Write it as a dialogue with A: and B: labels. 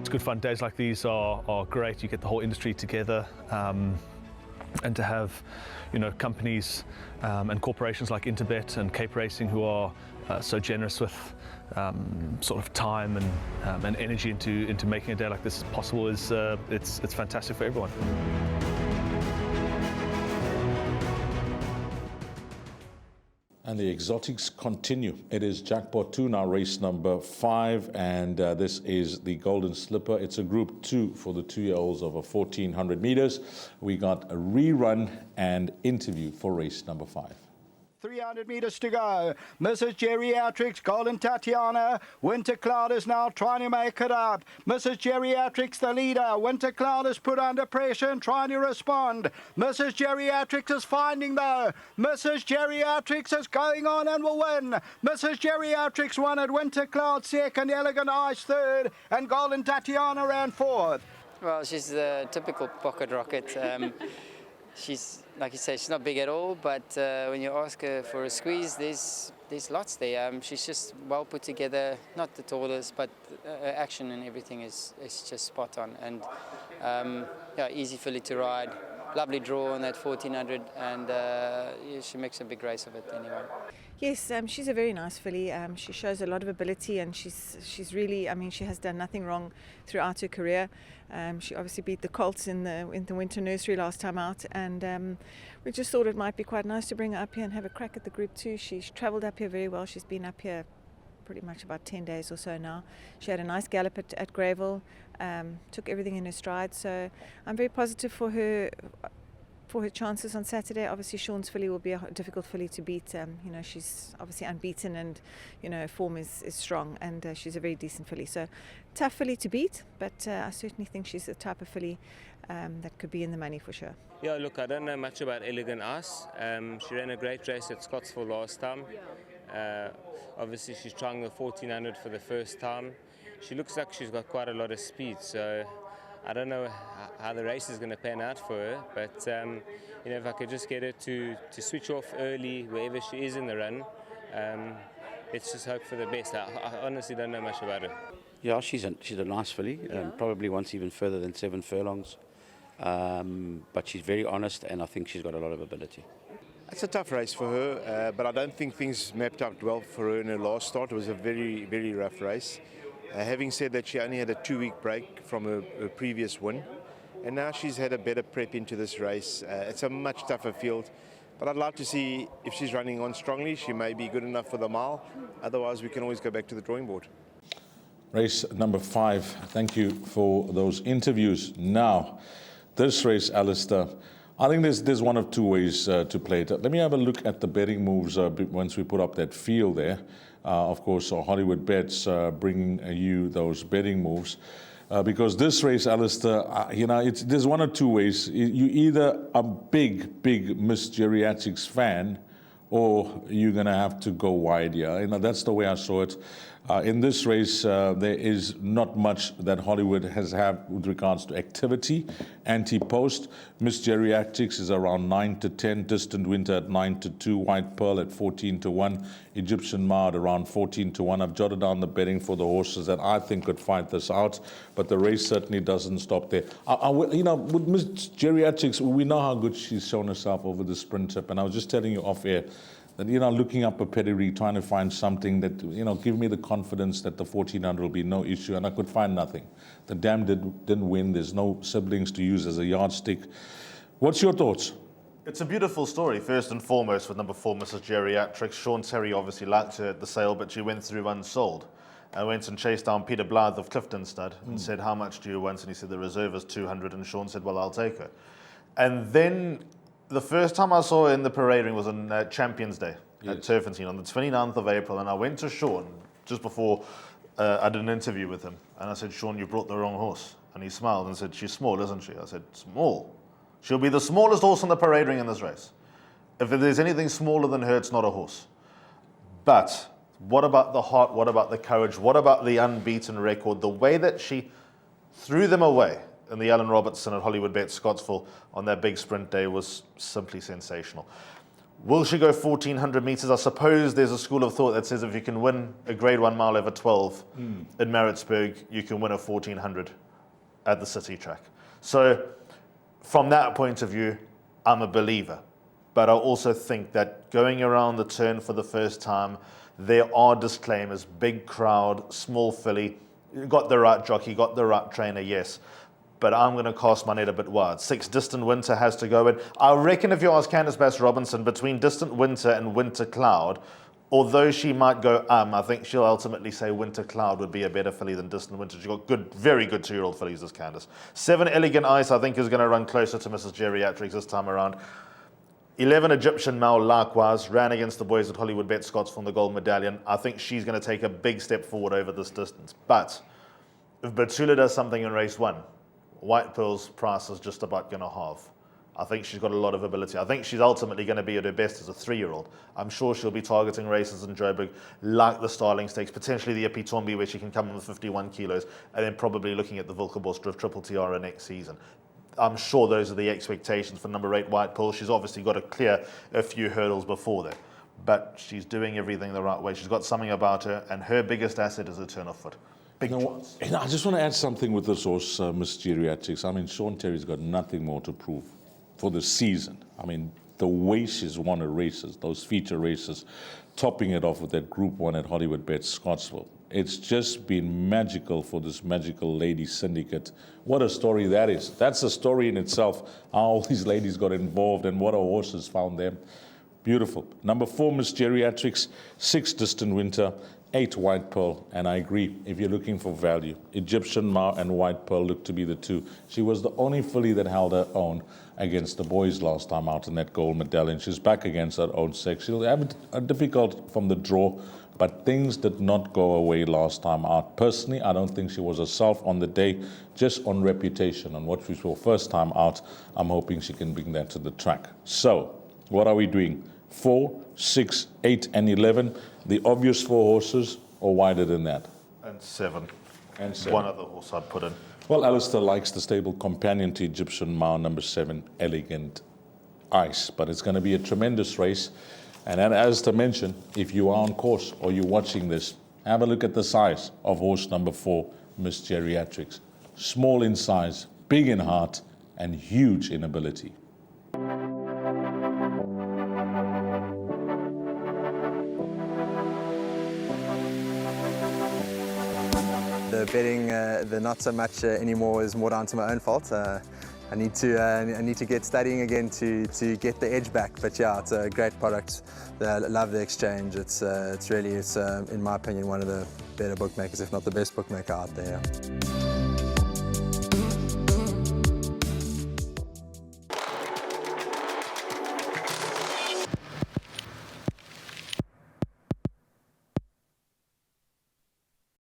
A: it's good fun. Days like these are great. You get the whole industry together, and to have, companies and corporations like Interbet and Cape Racing who are so generous with sort of time and energy into making a day like this possible is it's fantastic for everyone.
B: And the exotics continue. It is Jackpot 2 now, race number 5, and this is the Golden Slipper. It's a Group 2 for the 2-year-olds over 1,400 meters. We got a rerun and interview for race number 5.
C: 300 meters to go. Mrs. Geriatrics, Golden Tatiana. Winter Cloud is now trying to make it up. Mrs. Geriatrics, the leader. Winter Cloud is put under pressure and trying to respond. Mrs. Geriatrics is finding though. Mrs. Geriatrics is going on and will win. Mrs. Geriatrics won at Winter Cloud second, Elegant Ice third, and Golden Tatiana ran fourth.
D: Well, she's the typical pocket rocket. She's, like you say, she's not big at all, but when you ask her for a squeeze, there's lots there. She's just well put together, not the tallest, but her action and everything is just spot on. And yeah, easy filly to ride, lovely draw on that 1400, and yeah, she makes a big race of it anyway.
E: Yes, she's a very nice filly. She shows a lot of ability, and she's really, she has done nothing wrong throughout her career. She obviously beat the Colts in the winter nursery last time out, and we just thought it might be quite nice to bring her up here and have a crack at the Group 2. She's travelled up here very well. She's been up here pretty much about 10 days or so now. She had a nice gallop at Greyville, took everything in her stride, so I'm very positive for her chances on Saturday. Obviously Sean's filly will be a difficult filly to beat. She's obviously unbeaten, and her form is strong, and she's a very decent filly, so tough filly to beat, but I certainly think she's the type of filly that could be in the money for sure.
F: Yeah, look, I don't know much about Elegant Ice. She ran a great race at Scottsville last time. Obviously she's trying the 1400 for the first time. She looks like she's got quite a lot of speed, so I don't know how the race is going to pan out for her, but if I could just get her to switch off early wherever she is in the run, let's just hope for the best. I honestly don't know much about her.
G: Yeah, she's a nice filly, probably wants even further than 7 furlongs, but she's very honest, and I think she's got a lot of ability.
H: It's a tough race for her, but I don't think things mapped up well for her in her last start. It was a very, very rough race. Having said that, she only had a 2-week break from her previous win, and now she's had a better prep into this race. It's a much tougher field, but I'd like to see if she's running on strongly. She may be good enough for the mile. Otherwise, we can always go back to the drawing board.
B: Race number 5. Thank you for those interviews. Now, this race, Alistair, I think there's one of two ways to play it. Let me have a look at the betting moves once we put up that field there. Of course, Hollywoodbets bringing you those betting moves. Because this race, Alistair, there's one or two ways. You either a big Miss Geriatrics fan, or you're going to have to go wide here. That's the way I saw it. In this race, there is not much that Hollywood has had with regards to activity. Anti-post, Miss Geriatrics is around 9-10, Distant Winter at 9-2, White Pearl at 14-1, Egyptian Mard around 14-1. I've jotted down the betting for the horses that I think could fight this out, but the race certainly doesn't stop there. With Miss Geriatrics, we know how good she's shown herself over the sprint trip, and I was just telling you off air that, looking up a pedigree, trying to find something that, give me the confidence that the 1400 will be no issue, and I could find nothing. The dam didn't win. There's no siblings to use as a yardstick. What's your thoughts?
I: It's a beautiful story, first and foremost, with number 4, Mrs. Geriatrics. Sean Terry obviously liked her at the sale, but she went through unsold. I went and chased down Peter Blythe of Clifton Stud and said, how much do you want? And he said, the reserve is 200, and Sean said, well, I'll take her. And then the first time I saw her in the parade ring was on Champions Day at Turfentine on the 29th of April, and I went to Sean just before I did an interview with him, and I said, Sean, you brought the wrong horse. And he smiled and said, she's small, isn't she? I said, small? She'll be the smallest horse on the parade ring in this race. If there's anything smaller than her, it's not a horse. But what about the heart? What about the courage? What about the unbeaten record? The way that she threw them away in the Alan Robertson at Hollywoodbets Scottsville on that big sprint day was simply sensational. Will she go 1,400 metres? I suppose there's a school of thought that says if you can win a Grade 1 mile over 12 in Maritzburg, you can win a 1,400 at the city track. So from that point of view, I'm a believer. But I also think that going around the turn for the first time, there are disclaimers, big crowd, small filly, got the right jockey, got the right trainer, yes. But I'm going to cast my net a bit wide. 6 Distant Winter has to go in. I reckon if you ask Candice Bass-Robinson, between Distant Winter and Winter Cloud, although she might go, I think she'll ultimately say Winter Cloud would be a better filly than Distant Winter. She's got good, very good 2-year-old fillies, this Candice. 7 Elegant Ice, I think, is going to run closer to Mrs. Geriatrics this time around. 11 Egyptian Mao, likewise, ran against the boys at Hollywoodbets Scottsville in the gold medallion. I think she's going to take a big step forward over this distance. But if Batula does something in race 1, White Pearl's price is just about going to halve. I think she's got a lot of ability. I think she's ultimately going to be at her best as a 3-year-old. I'm sure she'll be targeting races in Joburg, like the Starling Stakes, potentially the Ipitombi, where she can come in with 51 kilos, and then probably looking at the Wilkebos Drift Triple Tiara next season. I'm sure those are the expectations for number 8, White Pearl. She's obviously got to clear a few hurdles before that. But she's doing everything the right way. She's got something about her, and her biggest asset is her turn of foot. Big chance.
B: I just want to add something with this horse, Miss Geriatrics. I mean, Sean Terry's got nothing more to prove for the season. I mean, the way she's won her races, those feature races, topping it off with that Group 1 at Hollywoodbets Scottsville. It's just been magical for this magical lady syndicate. What a story that is. That's a story in itself, how all these ladies got involved and what our horses found them. Beautiful. Number 4, Miss Geriatrics, 6 Distant Winter, 8 White Pearl, and I agree, if you're looking for value, Egyptian Mao and White Pearl look to be the two. She was the only filly that held her own against the boys last time out in that gold medallion. She's back against her own sex. She'll have it difficult from the draw, but things did not go away last time out. Personally, I don't think she was herself on the day, just on reputation, on what we saw first time out. I'm hoping she can bring that to the track. So, what are we doing? 4, 6, 8, and 11. The obvious 4 horses, or wider than that?
I: And 7.
B: And 7.
I: One other horse I'd put in.
B: Well, Alistair likes the stable companion to Egyptian Mao, number 7, Elegant Ice. But it's going to be a tremendous race. And as to mention, if you are on course or you're watching this, have a look at the size of horse number 4, Miss Geriatrics. Small in size, big in heart, and huge in ability.
J: The betting, the not so much anymore, is more down to my own fault. I need to get studying again to get the edge back. But yeah, it's a great product. I love the exchange. It's really, in my opinion, one of the better bookmakers, if not the best bookmaker out there.